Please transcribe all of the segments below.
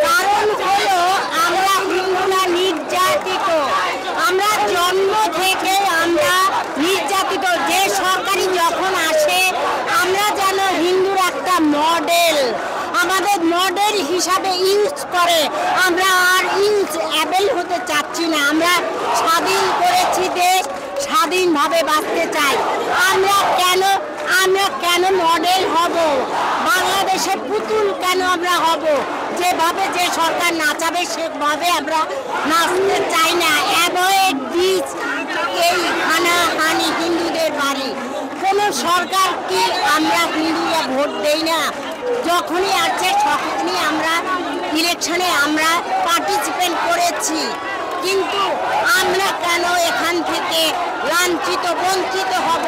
কারণ হলো আমরা হিন্দুরা নির্যাতিত, আমরা জন্ম থেকে আমরা নির্যাতিত। যে সরকারি যখন আসে আমরা যেন হিন্দুর একটা মডেল, আমাদের মডেল হিসাবে ইউজ করে। আমরা আর ইউজ অ্যাবেল হতে চাচ্ছি না। আমরা স্বাধীন করেছি দেশ, স্বাধীনভাবে বাঁচতে চাই। আমরা কেন মডেল হব? বাংলাদেশের পুতুল কেন আমরা হব? যেভাবে যে সরকার নাচাবে সেভাবে আমরা নাচতে চাই না। অ্যাভয়েড দিস, এই হানাহানি হিন্দুদের বাড়ি। কোনো সরকার কি আমরা হিন্দুরা ভোট দেই না? যখনই আছে তখনই আমরা ইলেকশনে আমরা পার্টিসিপেট করেছি, কিন্তু আমরা কেন এখান থেকে লাঞ্ছিত বঞ্চিত হব?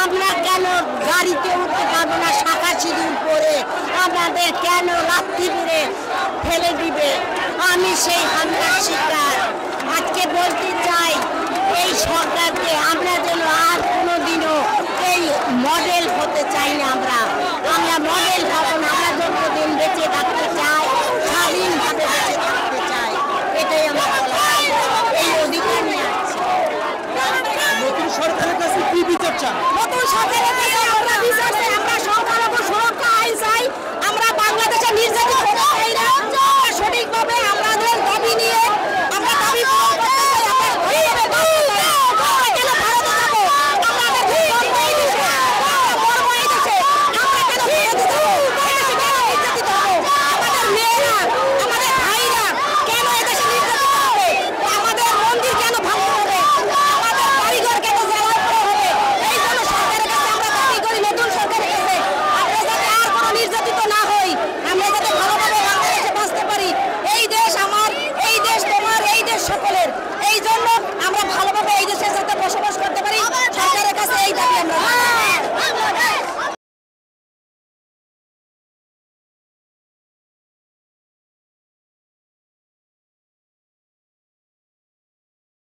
আমরা কেন গাড়িতে উঠতে পারবো না শাখা সিঁদুর পরে? আমাদের কেন লাথি মেরে ফেলে দিবে? আমি সেই হামলার শিকার। আজকে বলতে চাই এই সরকারকে আমরা যেন আর কোনোদিনও এই মডেল হতে চাই না। আমরা মডেল হব না। আমরা যতদিন বেঁচে থাকতে চাই